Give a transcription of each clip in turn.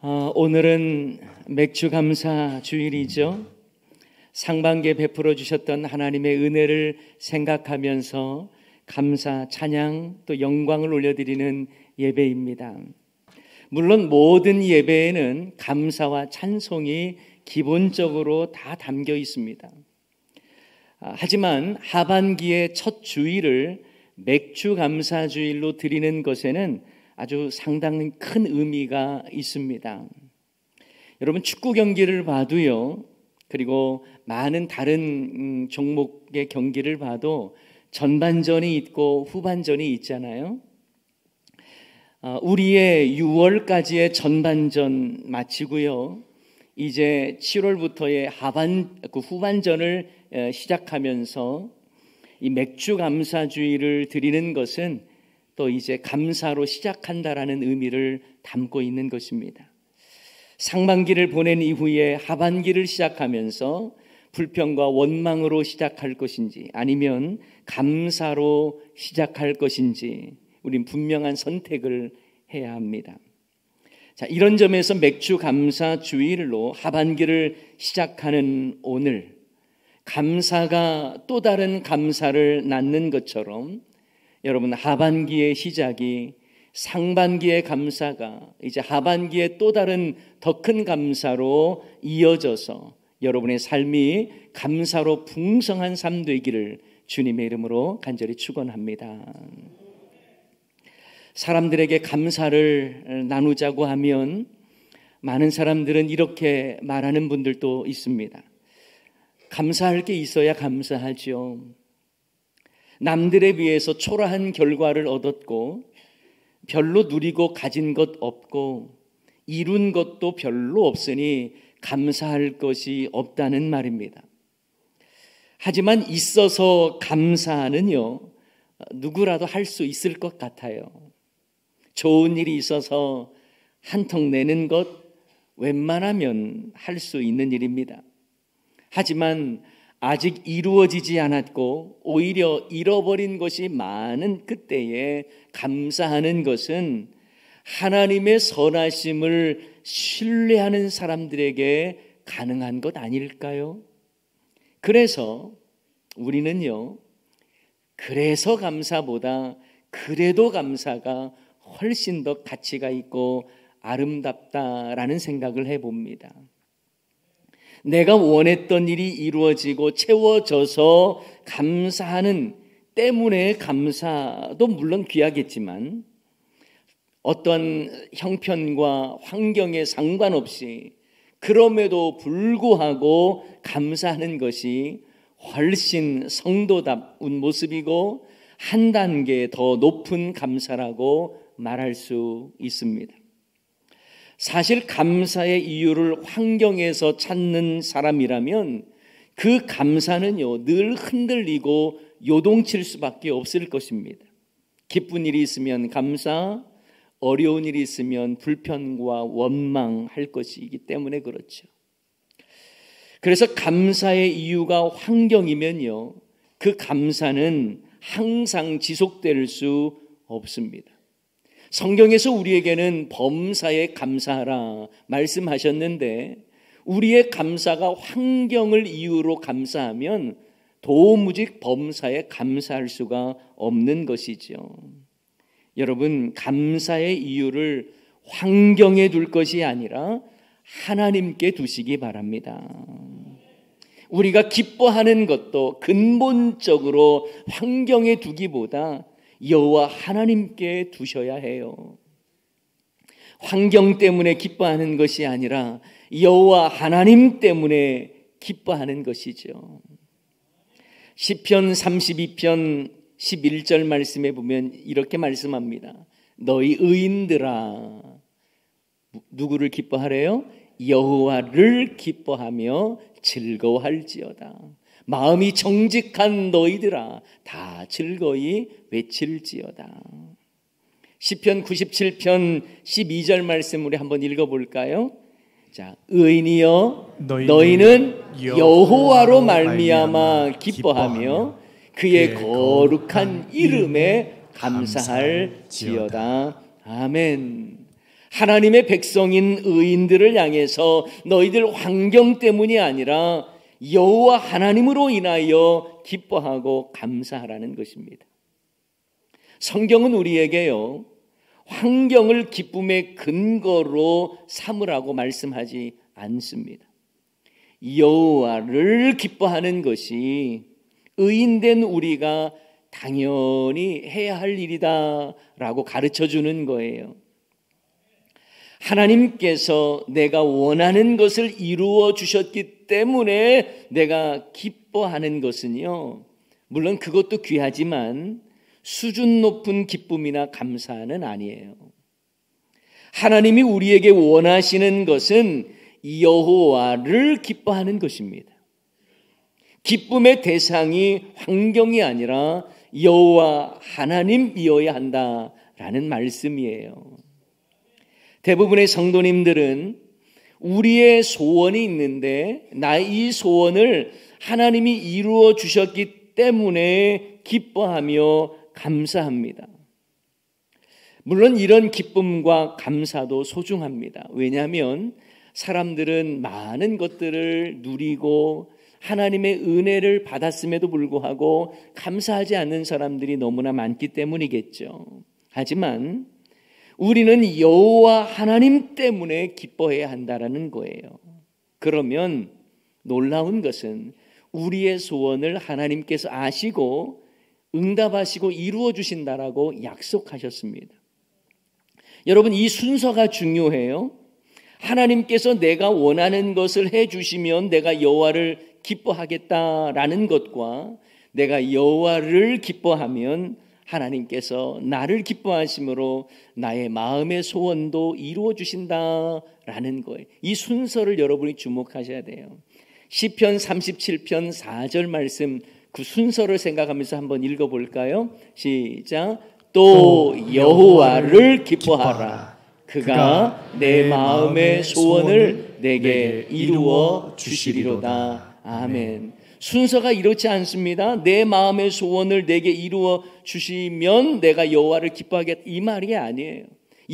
오늘은 맥주 감사 주일이죠. 상반기에 베풀어 주셨던 하나님의 은혜를 생각하면서 감사, 찬양, 또 영광을 올려드리는 예배입니다. 물론 모든 예배에는 감사와 찬송이 기본적으로 다 담겨 있습니다. 하지만 하반기의 첫 주일을 맥주 감사 주일로 드리는 것에는 아주 상당히 큰 의미가 있습니다. 여러분, 축구 경기를 봐도요, 그리고 많은 다른 종목의 경기를 봐도 전반전이 있고 후반전이 있잖아요. 우리의 6월까지의 전반전 마치고요, 이제 7월부터의 후반전을 시작하면서 이 맥주 감사주의를 드리는 것은 또 이제 감사로 시작한다라는 의미를 담고 있는 것입니다. 상반기를 보낸 이후에 하반기를 시작하면서 불평과 원망으로 시작할 것인지 아니면 감사로 시작할 것인지 우린 분명한 선택을 해야 합니다. 자, 이런 점에서 맥주 감사 주일로 하반기를 시작하는 오늘, 감사가 또 다른 감사를 낳는 것처럼 여러분, 하반기의 시작이 상반기의 감사가 이제 하반기의 또 다른 더 큰 감사로 이어져서 여러분의 삶이 감사로 풍성한 삶 되기를 주님의 이름으로 간절히 축원합니다. 사람들에게 감사를 나누자고 하면 많은 사람들은 이렇게 말하는 분들도 있습니다. 감사할 게 있어야 감사하죠. 남들에 비해서 초라한 결과를 얻었고 별로 누리고 가진 것 없고 이룬 것도 별로 없으니 감사할 것이 없다는 말입니다. 하지만 있어서 감사는요, 누구라도 할 수 있을 것 같아요. 좋은 일이 있어서 한턱 내는 것 웬만하면 할 수 있는 일입니다. 하지만 아직 이루어지지 않았고 오히려 잃어버린 것이 많은 그때에 감사하는 것은 하나님의 선하심을 신뢰하는 사람들에게 가능한 것 아닐까요? 그래서 우리는요, 그래서 감사보다 그래도 감사가 훨씬 더 가치가 있고 아름답다라는 생각을 해봅니다. 내가 원했던 일이 이루어지고 채워져서 감사하는 때문에 감사도 물론 귀하겠지만 어떤 형편과 환경에 상관없이 그럼에도 불구하고 감사하는 것이 훨씬 성도다운 모습이고 한 단계 더 높은 감사라고 말할 수 있습니다. 사실 감사의 이유를 환경에서 찾는 사람이라면 그 감사는요, 늘 흔들리고 요동칠 수밖에 없을 것입니다. 기쁜 일이 있으면 감사, 어려운 일이 있으면 불편과 원망할 것이기 때문에 그렇죠. 그래서 감사의 이유가 환경이면요, 그 감사는 항상 지속될 수 없습니다. 성경에서 우리에게는 범사에 감사하라 말씀하셨는데 우리의 감사가 환경을 이유로 감사하면 도무지 범사에 감사할 수가 없는 것이죠. 여러분, 감사의 이유를 환경에 둘 것이 아니라 하나님께 두시기 바랍니다. 우리가 기뻐하는 것도 근본적으로 환경에 두기보다 여호와 하나님께 두셔야 해요. 환경 때문에 기뻐하는 것이 아니라 여호와 하나님 때문에 기뻐하는 것이죠. 시편 32편 11절 말씀에 보면 이렇게 말씀합니다. 너희 의인들아, 누구를 기뻐하래요? 여호와를 기뻐하며 즐거워할지어다. 마음이 정직한 너희들아, 다 즐거이 외칠지어다. 시편 97편 12절 말씀 우리 한번 읽어볼까요? 자, 의인이여 너희는 여호와로 말미암아 기뻐하며 그의 거룩한 이름에 감사할지어다. 아멘. 하나님의 백성인 의인들을 향해서 너희들 환경 때문이 아니라 여호와 하나님으로 인하여 기뻐하고 감사하라는 것입니다. 성경은 우리에게요, 환경을 기쁨의 근거로 삼으라고 말씀하지 않습니다. 여호와를 기뻐하는 것이 의인된 우리가 당연히 해야 할 일이다라고 가르쳐주는 거예요. 하나님께서 내가 원하는 것을 이루어 주셨기 때문에 내가 기뻐하는 것은요, 물론 그것도 귀하지만 수준 높은 기쁨이나 감사는 아니에요. 하나님이 우리에게 원하시는 것은 여호와를 기뻐하는 것입니다. 기쁨의 대상이 환경이 아니라 여호와 하나님이어야 한다라는 말씀이에요. 대부분의 성도님들은 우리의 소원이 있는데 나의 이 소원을 하나님이 이루어 주셨기 때문에 기뻐하며 감사합니다. 물론 이런 기쁨과 감사도 소중합니다. 왜냐하면 사람들은 많은 것들을 누리고 하나님의 은혜를 받았음에도 불구하고 감사하지 않는 사람들이 너무나 많기 때문이겠죠. 하지만 우리는 여호와 하나님 때문에 기뻐해야 한다라는 거예요. 그러면 놀라운 것은 우리의 소원을 하나님께서 아시고 응답하시고 이루어 주신다라고 약속하셨습니다. 여러분, 이 순서가 중요해요. 하나님께서 내가 원하는 것을 해주시면 내가 여호와를 기뻐하겠다라는 것과 내가 여호와를 기뻐하면 하나님께서 나를 기뻐하심으로 나의 마음의 소원도 이루어 주신다라는 거예요. 이 순서를 여러분이 주목하셔야 돼요. 시편 37편 4절 말씀, 그 순서를 생각하면서 한번 읽어볼까요? 시작. 또 여호와를 기뻐하라. 그가 내 마음의 소원을 내게 이루어 주시리로다. 아멘. 순서가 이렇지 않습니다. 내 마음의 소원을 내게 이루어 주시면 내가 여호와를 기뻐하겠다, 이 말이 아니에요.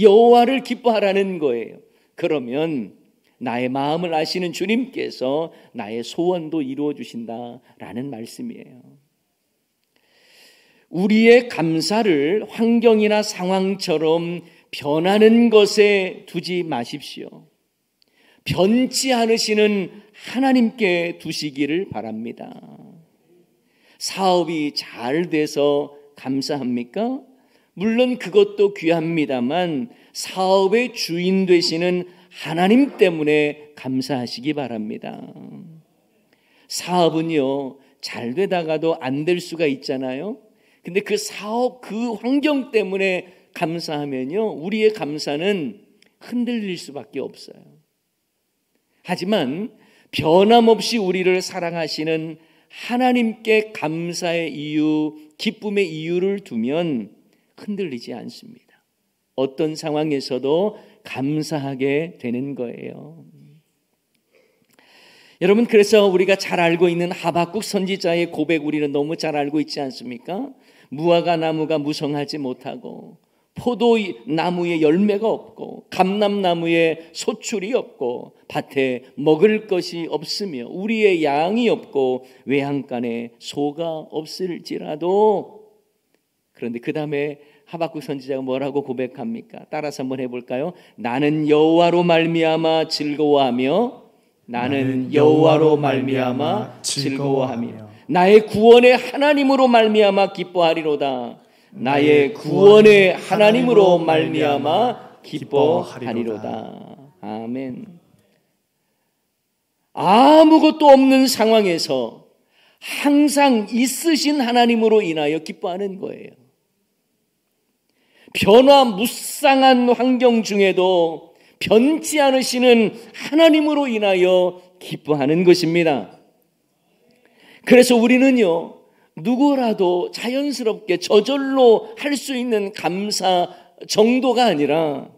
여호와를 기뻐하라는 거예요. 그러면 나의 마음을 아시는 주님께서 나의 소원도 이루어 주신다라는 말씀이에요. 우리의 감사를 환경이나 상황처럼 변하는 것에 두지 마십시오. 변치 않으시는 하나님께 두시기를 바랍니다. 사업이 잘 돼서 감사합니까? 물론 그것도 귀합니다만 사업의 주인 되시는 하나님 때문에 감사하시기 바랍니다. 사업은요, 잘 되다가도 안 될 수가 있잖아요. 근데 그 사업, 그 환경 때문에 감사하면요, 우리의 감사는 흔들릴 수밖에 없어요. 하지만 변함없이 우리를 사랑하시는 하나님께 감사의 이유, 기쁨의 이유를 두면 흔들리지 않습니다. 어떤 상황에서도 감사하게 되는 거예요. 여러분, 그래서 우리가 잘 알고 있는 하박국 선지자의 고백, 우리는 너무 잘 알고 있지 않습니까? 무화과 나무가 무성하지 못하고 포도나무에 열매가 없고 감람나무에 소출이 없고 밭에 먹을 것이 없으며 우리의 양이 없고 외양간에 소가 없을지라도. 그런데 그 다음에 하박국 선지자가 뭐라고 고백합니까? 따라서 한번 해볼까요? 나는 여호와로 말미암아 즐거워하며, 나는 여호와로 말미암아 즐거워하며 나의 구원의 하나님으로 말미암아 기뻐하리로다. 나의 구원의 하나님으로 말미암아 기뻐하리로다. 아멘. 아무것도 없는 상황에서 항상 있으신 하나님으로 인하여 기뻐하는 거예요. 변화무쌍한 환경 중에도 변치 않으시는 하나님으로 인하여 기뻐하는 것입니다. 그래서 우리는요, 누구라도 자연스럽게 저절로 할 수 있는 감사 정도가 아니라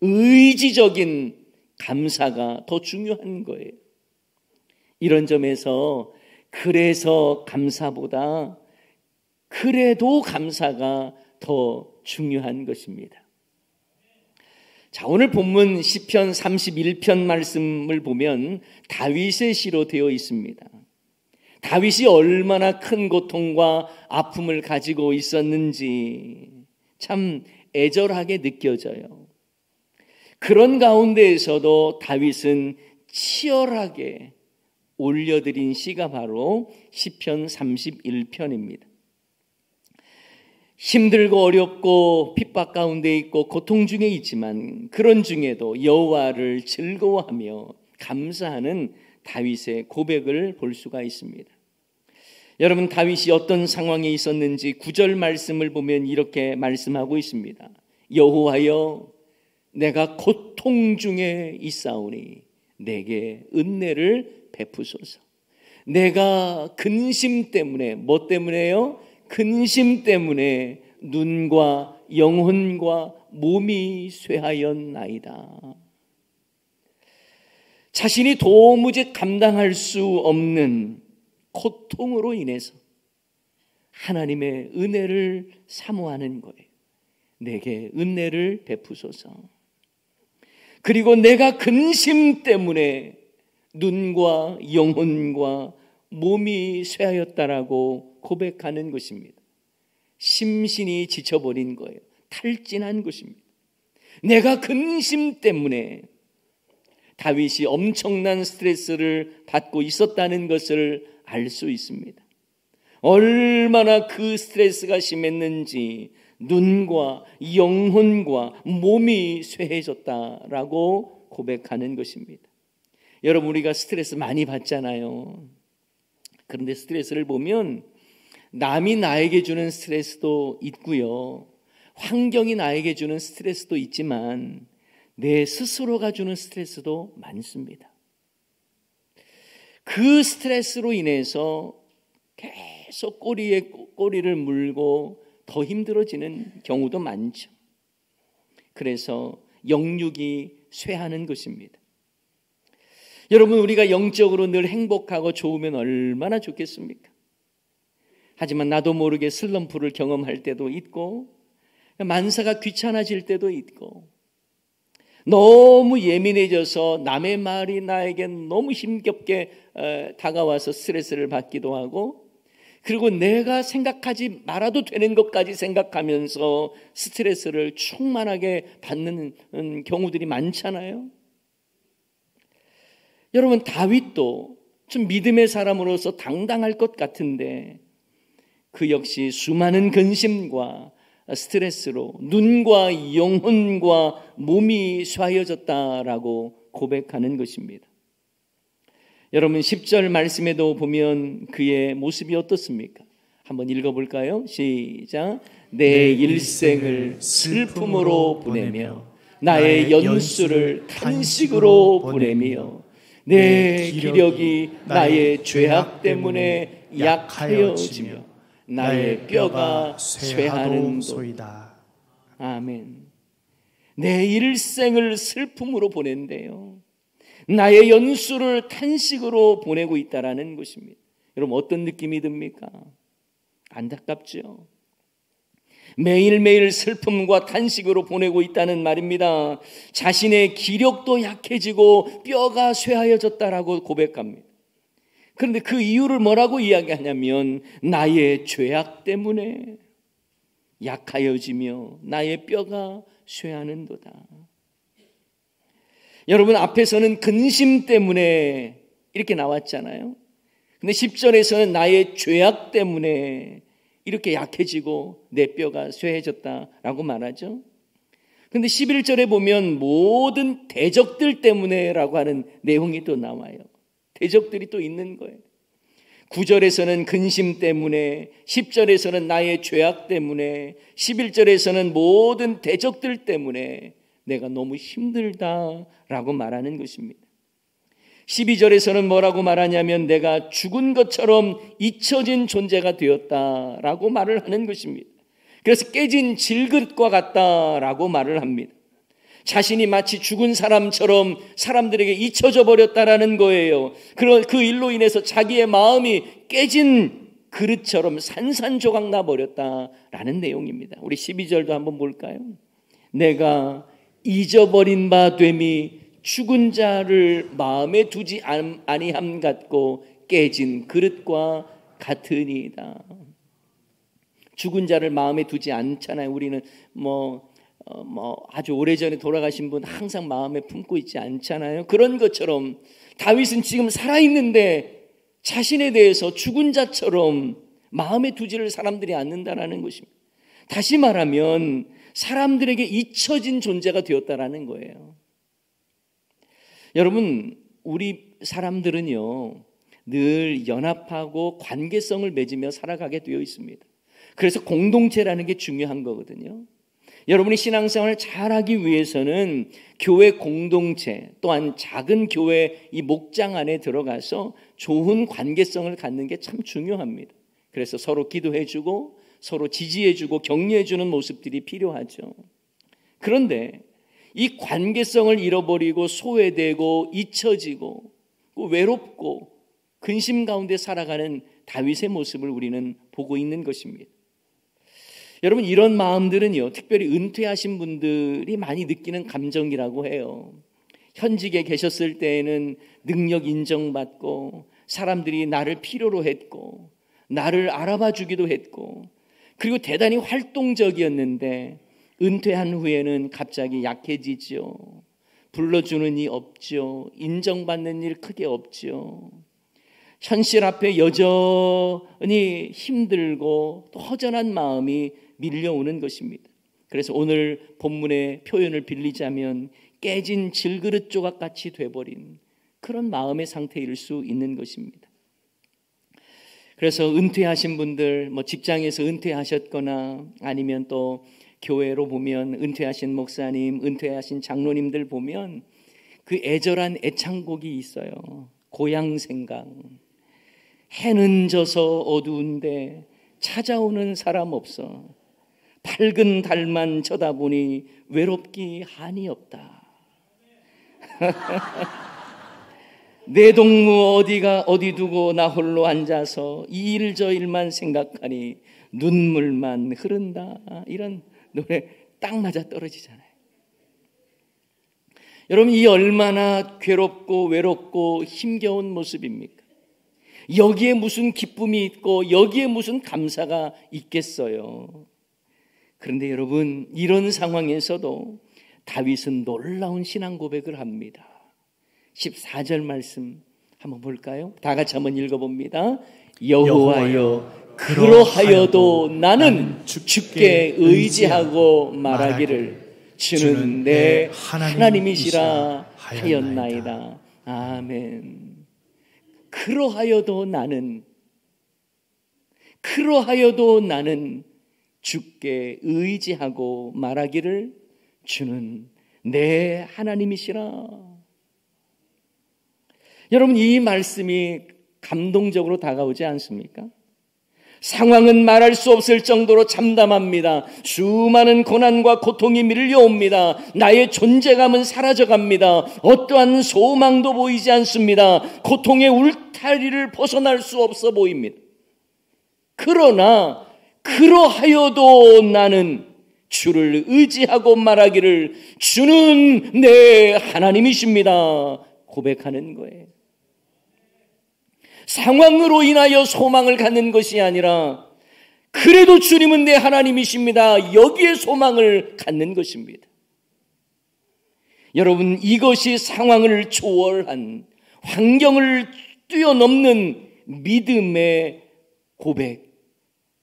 의지적인 감사가 더 중요한 거예요. 이런 점에서 그래서 감사보다 그래도 감사가 더 중요한 것입니다. 자, 오늘 본문 시편 31편 말씀을 보면 다윗의 시로 되어 있습니다. 다윗이 얼마나 큰 고통과 아픔을 가지고 있었는지 참 애절하게 느껴져요. 그런 가운데에서도 다윗은 치열하게 올려드린 시가 바로 시편 31편입니다. 힘들고 어렵고 핍박 가운데 있고 고통 중에 있지만 그런 중에도 여호와를 즐거워하며 감사하는 다윗의 고백을 볼 수가 있습니다. 여러분, 다윗이 어떤 상황에 있었는지 9절 말씀을 보면 이렇게 말씀하고 있습니다. 여호와여, 내가 고통 중에 있사오니 내게 은혜를 베푸소서. 내가 근심 때문에, 뭐 때문에요? 근심 때문에 눈과 영혼과 몸이 쇠하였나이다. 자신이 도무지 감당할 수 없는 고통으로 인해서 하나님의 은혜를 사모하는 거예요. 내게 은혜를 베푸소서. 그리고 내가 근심 때문에 눈과 영혼과 몸이 쇠하였다라고 고백하는 것입니다. 심신이 지쳐버린 거예요. 탈진한 것입니다. 내가 근심 때문에 다윗이 엄청난 스트레스를 받고 있었다는 것을 알 수 있습니다. 얼마나 그 스트레스가 심했는지 눈과 영혼과 몸이 쇠해졌다라고 고백하는 것입니다. 여러분, 우리가 스트레스 많이 받잖아요. 그런데 스트레스를 보면 남이 나에게 주는 스트레스도 있고요, 환경이 나에게 주는 스트레스도 있지만 내 스스로가 주는 스트레스도 많습니다. 그 스트레스로 인해서 계속 꼬리에 꼬리를 물고 더 힘들어지는 경우도 많죠. 그래서 영육이 쇠하는 것입니다. 여러분, 우리가 영적으로 늘 행복하고 좋으면 얼마나 좋겠습니까? 하지만 나도 모르게 슬럼프를 경험할 때도 있고, 만사가 귀찮아질 때도 있고, 너무 예민해져서 남의 말이 나에게 너무 힘겹게 다가와서 스트레스를 받기도 하고, 그리고 내가 생각하지 말아도 되는 것까지 생각하면서 스트레스를 충만하게 받는 경우들이 많잖아요. 여러분, 다윗도 좀 믿음의 사람으로서 당당할 것 같은데 그 역시 수많은 근심과 스트레스로 눈과 영혼과 몸이 쇠하여졌다라고 고백하는 것입니다. 여러분, 10절 말씀에도 보면 그의 모습이 어떻습니까? 한번 읽어볼까요? 시작. 내 일생을 슬픔으로 보내며 나의 연수를 탄식으로 보내며 내 기력이 나의 죄악 때문에 약하여지며 나의 뼈가 쇠하는도다. 아멘. 내 일생을 슬픔으로 보낸대요. 나의 연수를 탄식으로 보내고 있다라는 것입니다. 여러분, 어떤 느낌이 듭니까? 안타깝죠. 매일매일 슬픔과 탄식으로 보내고 있다는 말입니다. 자신의 기력도 약해지고 뼈가 쇠하여졌다라고 고백합니다. 그런데 그 이유를 뭐라고 이야기하냐면 나의 죄악 때문에 약하여지며 나의 뼈가 쇠하는도다. 여러분, 앞에서는 근심 때문에 이렇게 나왔잖아요. 근데 10절에서는 나의 죄악 때문에 이렇게 약해지고 내 뼈가 쇠해졌다라고 말하죠. 근데 11절에 보면 모든 대적들 때문에라고 하는 내용이 또 나와요. 대적들이 또 있는 거예요. 9절에서는 근심 때문에, 10절에서는 나의 죄악 때문에, 11절에서는 모든 대적들 때문에 내가 너무 힘들다라고 말하는 것입니다. 12절에서는 뭐라고 말하냐면 내가 죽은 것처럼 잊혀진 존재가 되었다라고 말을 하는 것입니다. 그래서 깨진 질그릇과 같다라고 말을 합니다. 자신이 마치 죽은 사람처럼 사람들에게 잊혀져 버렸다라는 거예요. 그 일로 인해서 자기의 마음이 깨진 그릇처럼 산산조각 나 버렸다라는 내용입니다. 우리 12절도 한번 볼까요? 내가 잊어버린 바 됨이 죽은 자를 마음에 두지 아니함 같고 깨진 그릇과 같으니이다. 죽은 자를 마음에 두지 않잖아요. 우리는 아주 오래전에 돌아가신 분 항상 마음에 품고 있지 않잖아요. 그런 것처럼 다윗은 지금 살아있는데 자신에 대해서 죽은 자처럼 마음에 두지를 사람들이 않는다라는 것입니다. 다시 말하면 사람들에게 잊혀진 존재가 되었다라는 거예요. 여러분, 우리 사람들은요, 늘 연합하고 관계성을 맺으며 살아가게 되어 있습니다. 그래서 공동체라는 게 중요한 거거든요. 여러분이 신앙생활을 잘하기 위해서는 교회 공동체 또한 작은 교회 이 목장 안에 들어가서 좋은 관계성을 갖는 게 참 중요합니다. 그래서 서로 기도해주고 서로 지지해주고 격려해주는 모습들이 필요하죠. 그런데 이 관계성을 잃어버리고 소외되고 잊혀지고 외롭고 근심 가운데 살아가는 다윗의 모습을 우리는 보고 있는 것입니다. 여러분, 이런 마음들은요, 특별히 은퇴하신 분들이 많이 느끼는 감정이라고 해요. 현직에 계셨을 때에는 능력 인정받고 사람들이 나를 필요로 했고 나를 알아봐 주기도 했고 그리고 대단히 활동적이었는데 은퇴한 후에는 갑자기 약해지죠. 불러주는 이 없죠. 인정받는 일 크게 없죠. 현실 앞에 여전히 힘들고 또 허전한 마음이 밀려오는 것입니다. 그래서 오늘 본문의 표현을 빌리자면 깨진 질그릇 조각같이 돼버린 그런 마음의 상태일 수 있는 것입니다. 그래서 은퇴하신 분들, 직장에서 은퇴하셨거나 아니면 또 교회로 보면 은퇴하신 목사님, 은퇴하신 장로님들 보면 그 애절한 애창곡이 있어요. 고향 생각. 해는 져서 어두운데 찾아오는 사람 없어. 밝은 달만 쳐다보니 외롭기 한이 없다. 내 동무 어디 두고 나 홀로 앉아서 이 일 저 일만 생각하니 눈물만 흐른다. 이런 노래 딱 맞아 떨어지잖아요. 여러분, 이 얼마나 괴롭고 외롭고 힘겨운 모습입니까? 여기에 무슨 기쁨이 있고 여기에 무슨 감사가 있겠어요. 그런데 여러분, 이런 상황에서도 다윗은 놀라운 신앙 고백을 합니다. 14절 말씀 한번 볼까요? 다 같이 한번 읽어봅니다. 여호와여, 그러하여도 나는 주께 의지하고 말하기를 주는 내 하나님이시라 하였나이다. 아멘. 그러하여도 나는 주께 의지하고 말하기를 주는 내 하나님이시라. 여러분, 이 말씀이 감동적으로 다가오지 않습니까? 상황은 말할 수 없을 정도로 참담합니다. 수많은 고난과 고통이 밀려옵니다. 나의 존재감은 사라져갑니다. 어떠한 소망도 보이지 않습니다. 고통의 울타리를 벗어날 수 없어 보입니다. 그러나 그러하여도 나는 주를 의지하고 말하기를 주는 내 하나님이십니다. 고백하는 거예요. 상황으로 인하여 소망을 갖는 것이 아니라 그래도 주님은 내 하나님이십니다. 여기에 소망을 갖는 것입니다. 여러분, 이것이 상황을 초월한 환경을 뛰어넘는 믿음의 고백,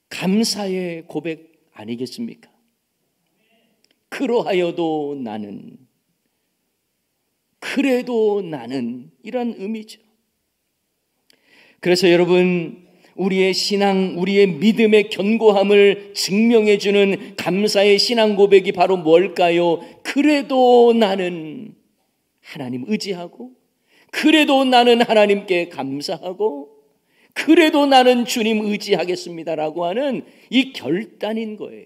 감사의 고백 아니겠습니까? 그러하여도 나는, 그래도 나는, 이런 의미죠. 그래서 여러분, 우리의 신앙, 우리의 믿음의 견고함을 증명해주는 감사의 신앙 고백이 바로 뭘까요? 그래도 나는 하나님 의지하고, 그래도 나는 하나님께 감사하고, 그래도 나는 주님 의지하겠습니다라고 하는 이 결단인 거예요.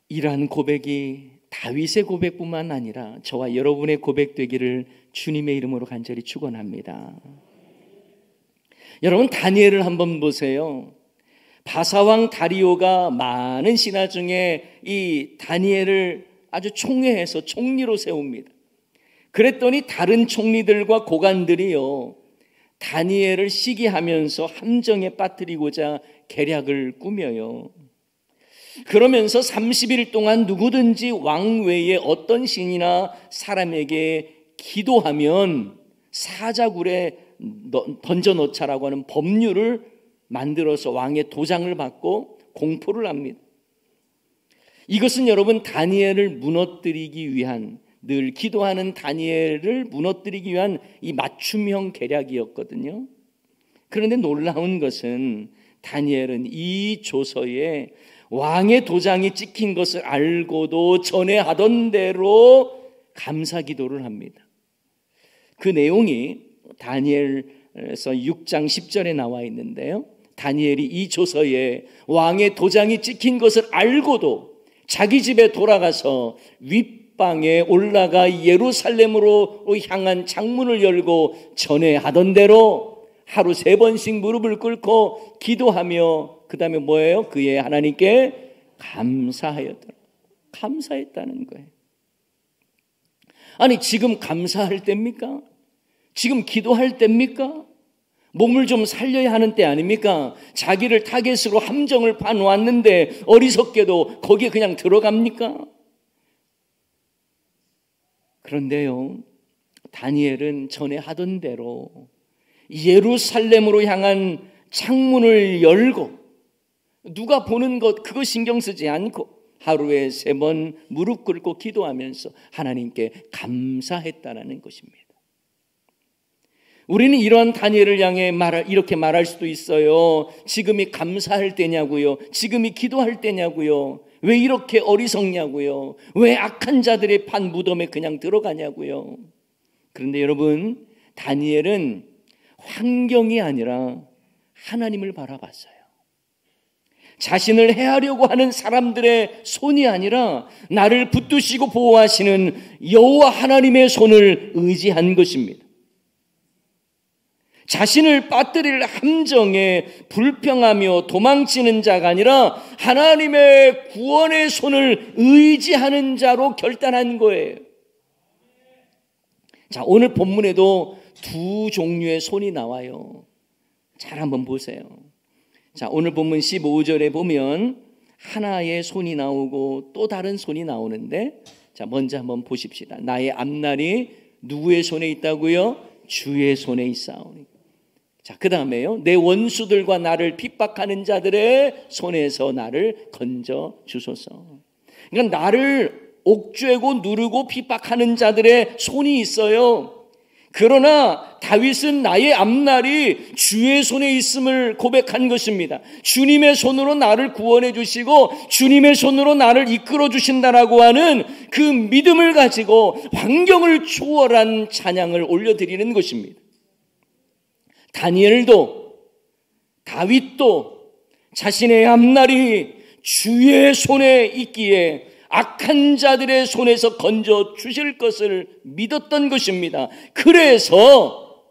이러한 고백이 다윗의 고백뿐만 아니라 저와 여러분의 고백 되기를 주님의 이름으로 간절히 축원합니다. 여러분, 다니엘을 한번 보세요. 바사왕 다리오가 많은 신하 중에 이 다니엘을 아주 총애해서 총리로 세웁니다. 그랬더니 다른 총리들과 고관들이요, 다니엘을 시기하면서 함정에 빠뜨리고자 계략을 꾸며요. 그러면서 30일 동안 누구든지 왕 외에 어떤 신이나 사람에게 기도하면 사자굴에 던져놓자라고 하는 법률을 만들어서 왕의 도장을 받고 공포를 합니다. 이것은 여러분 다니엘을 무너뜨리기 위한, 늘 기도하는 다니엘을 무너뜨리기 위한 이 맞춤형 계략이었거든요. 그런데 놀라운 것은 다니엘은 이 조서에 왕의 도장이 찍힌 것을 알고도 전에 하던 대로 감사 기도를 합니다. 그 내용이 다니엘서 6장 10절에 나와 있는데요. 다니엘이 이 조서에 왕의 도장이 찍힌 것을 알고도 자기 집에 돌아가서 윗방에 올라가 예루살렘으로 향한 창문을 열고 전에 하던 대로 하루 3번씩 무릎을 꿇고 기도하며 그 다음에 뭐예요? 그의 하나님께 감사했다는 거예요. 아니, 지금 감사할 때입니까? 지금 기도할 때입니까? 몸을 좀 살려야 하는 때 아닙니까? 자기를 타겟으로 함정을 파놓았는데 어리석게도 거기에 그냥 들어갑니까? 그런데요, 다니엘은 전에 하던 대로 예루살렘으로 향한 창문을 열고 누가 보는 것 그거 신경 쓰지 않고 하루에 3번 무릎 꿇고 기도하면서 하나님께 감사했다라는 것입니다. 우리는 이러한 다니엘을 향해 이렇게 말할 수도 있어요. 지금이 감사할 때냐고요? 지금이 기도할 때냐고요? 왜 이렇게 어리석냐고요? 왜 악한 자들의 판 무덤에 그냥 들어가냐고요? 그런데 여러분, 다니엘은 환경이 아니라 하나님을 바라봤어요. 자신을 해하려고 하는 사람들의 손이 아니라 나를 붙드시고 보호하시는 여호와 하나님의 손을 의지한 것입니다. 자신을 빠뜨릴 함정에 불평하며 도망치는 자가 아니라 하나님의 구원의 손을 의지하는 자로 결단한 거예요. 자, 오늘 본문에도 2 종류의 손이 나와요. 잘 한번 보세요. 자, 오늘 본문 15절에 보면 하나의 손이 나오고 또 다른 손이 나오는데, 자, 먼저 한번 보십시다. 나의 앞날이 누구의 손에 있다고요? 주의 손에 있사오니. 자, 그 다음에요. 내 원수들과 나를 핍박하는 자들의 손에서 나를 건져 주소서. 그러니까 나를 옥죄고 누르고 핍박하는 자들의 손이 있어요. 그러나 다윗은 나의 앞날이 주의 손에 있음을 고백한 것입니다. 주님의 손으로 나를 구원해 주시고 주님의 손으로 나를 이끌어 주신다라고 하는 그 믿음을 가지고 환경을 초월한 찬양을 올려드리는 것입니다. 다니엘도 다윗도 자신의 앞날이 주의 손에 있기에 악한 자들의 손에서 건져 주실 것을 믿었던 것입니다. 그래서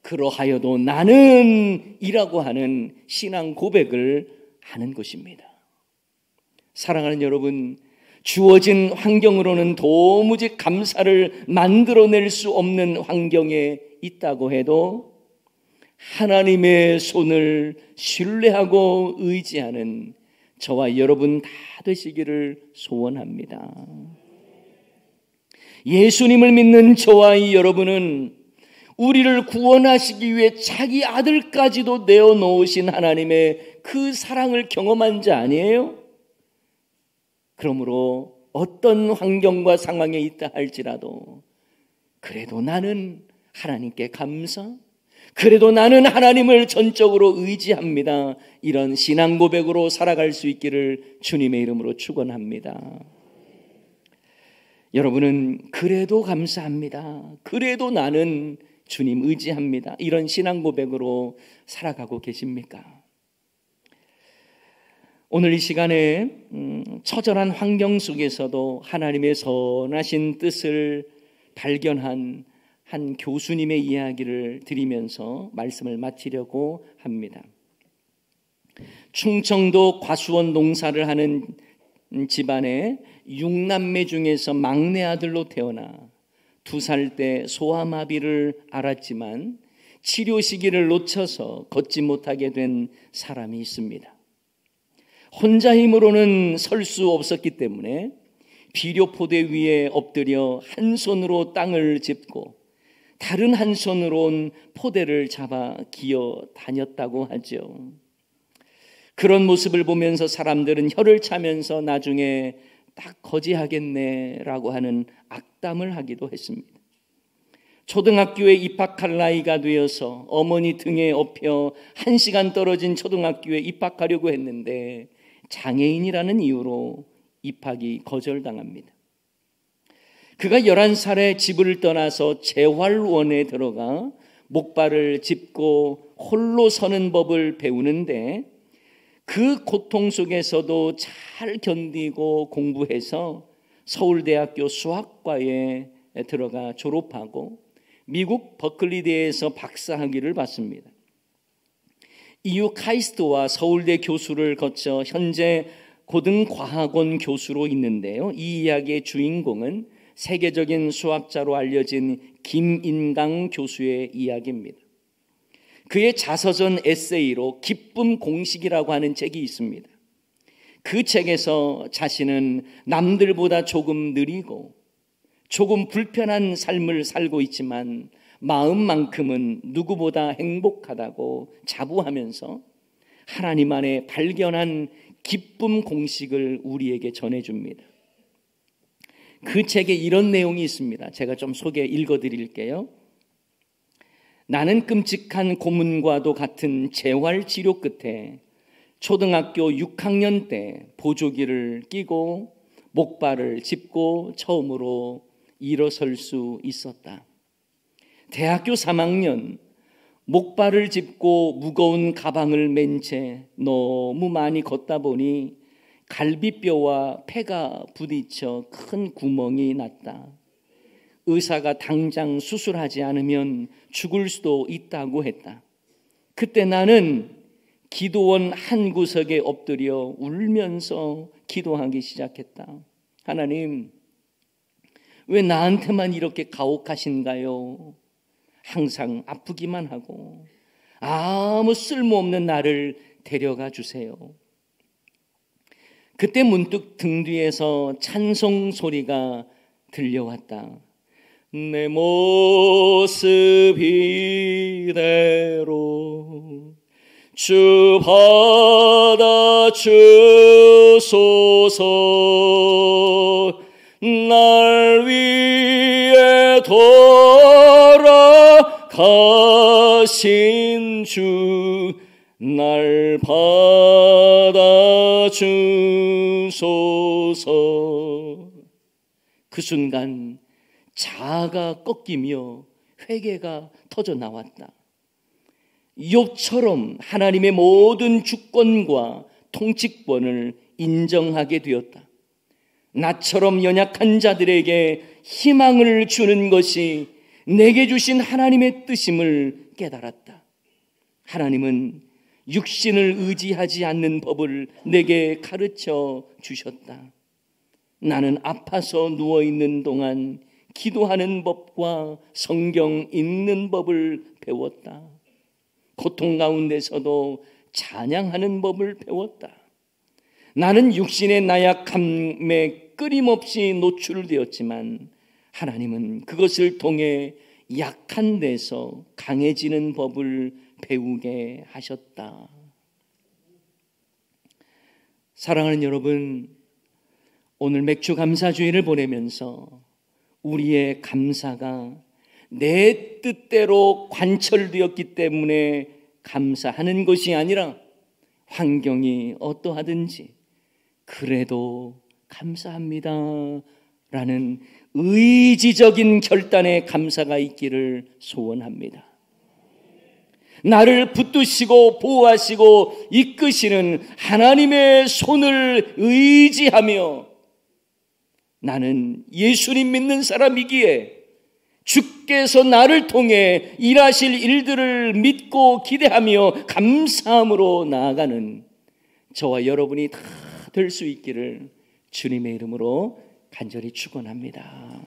그러하여도 나는 이라고 하는 신앙 고백을 하는 것입니다. 사랑하는 여러분, 주어진 환경으로는 도무지 감사를 만들어낼 수 없는 환경에 있다고 해도 하나님의 손을 신뢰하고 의지하는 저와 여러분 다 되시기를 소원합니다. 예수님을 믿는 저와 이 여러분은 우리를 구원하시기 위해 자기 아들까지도 내어놓으신 하나님의 그 사랑을 경험한 자 아니에요? 그러므로 어떤 환경과 상황에 있다 할지라도 그래도 나는 하나님께 감사, 그래도 나는 하나님을 전적으로 의지합니다. 이런 신앙 고백으로 살아갈 수 있기를 주님의 이름으로 축원합니다. 여러분은 그래도 감사합니다, 그래도 나는 주님 의지합니다, 이런 신앙 고백으로 살아가고 계십니까? 오늘 이 시간에 처절한 환경 속에서도 하나님의 선하신 뜻을 발견한 한 교수님의 이야기를 드리면서 말씀을 마치려고 합니다. 충청도 과수원 농사를 하는 집안의 6남매 중에서 막내 아들로 태어나 2살 때 소아마비를 앓았지만 치료 시기를 놓쳐서 걷지 못하게 된 사람이 있습니다. 혼자 힘으로는 설 수 없었기 때문에 비료포대 위에 엎드려 한 손으로 땅을 짚고 다른 한 손으로는 포대를 잡아 기어 다녔다고 하죠. 그런 모습을 보면서 사람들은 혀를 차면서 나중에 딱 거지하겠네라고 하는 악담을 하기도 했습니다. 초등학교에 입학할 나이가 되어서 어머니 등에 업혀 1시간 떨어진 초등학교에 입학하려고 했는데 장애인이라는 이유로 입학이 거절당합니다. 그가 11살에 집을 떠나서 재활원에 들어가 목발을 짚고 홀로 서는 법을 배우는데 그 고통 속에서도 잘 견디고 공부해서 서울대학교 수학과에 들어가 졸업하고 미국 버클리대에서 박사학위를 받습니다. 이후 카이스트와 서울대 교수를 거쳐 현재 고등과학원 교수로 있는데요. 이 이야기의 주인공은 세계적인 수학자로 알려진 김인강 교수의 이야기입니다. 그의 자서전 에세이로 기쁨 공식이라고 하는 책이 있습니다. 그 책에서 자신은 남들보다 조금 느리고 조금 불편한 삶을 살고 있지만 마음만큼은 누구보다 행복하다고 자부하면서 하나님 안에 발견한 기쁨 공식을 우리에게 전해줍니다. 그 책에 이런 내용이 있습니다. 제가 좀 읽어드릴게요. 나는 끔찍한 고문과도 같은 재활치료 끝에 초등학교 6학년 때 보조기를 끼고 목발을 짚고 처음으로 일어설 수 있었다. 대학교 3학년 목발을 짚고 무거운 가방을 맨 채 너무 많이 걷다 보니 갈비뼈와 폐가 부딪혀 큰 구멍이 났다. 의사가 당장 수술하지 않으면 죽을 수도 있다고 했다. 그때 나는 기도원 한 구석에 엎드려 울면서 기도하기 시작했다. 하나님, 왜 나한테만 이렇게 가혹하신가요? 항상 아프기만 하고 아무 쓸모없는 나를 데려가 주세요. 그때 문득 등 뒤에서 찬송 소리가 들려왔다. 내 모습 이대로 주 받아주소서. 날 위해 돌아가신 주 날 받아주소서. 그 순간 자아가 꺾이며 회개가 터져 나왔다. 욥처럼 하나님의 모든 주권과 통치권을 인정하게 되었다. 나처럼 연약한 자들에게 희망을 주는 것이 내게 주신 하나님의 뜻임을 깨달았다. 하나님은 육신을 의지하지 않는 법을 내게 가르쳐 주셨다. 나는 아파서 누워있는 동안 기도하는 법과 성경 읽는 법을 배웠다. 고통 가운데서도 찬양하는 법을 배웠다. 나는 육신의 나약함에 끊임없이 노출되었지만 하나님은 그것을 통해 약한 데서 강해지는 법을 배우게 하셨다. 사랑하는 여러분, 오늘 맥주 감사주의를 보내면서 우리의 감사가 내 뜻대로 관철되었기 때문에 감사하는 것이 아니라 환경이 어떠하든지 그래도 감사합니다 라는 의지적인 결단의 감사가 있기를 소원합니다. 나를 붙드시고 보호하시고 이끄시는 하나님의 손을 의지하며 나는 예수님 믿는 사람이기에 주께서 나를 통해 일하실 일들을 믿고 기대하며 감사함으로 나아가는 저와 여러분이 다 될 수 있기를 주님의 이름으로 간절히 축원합니다.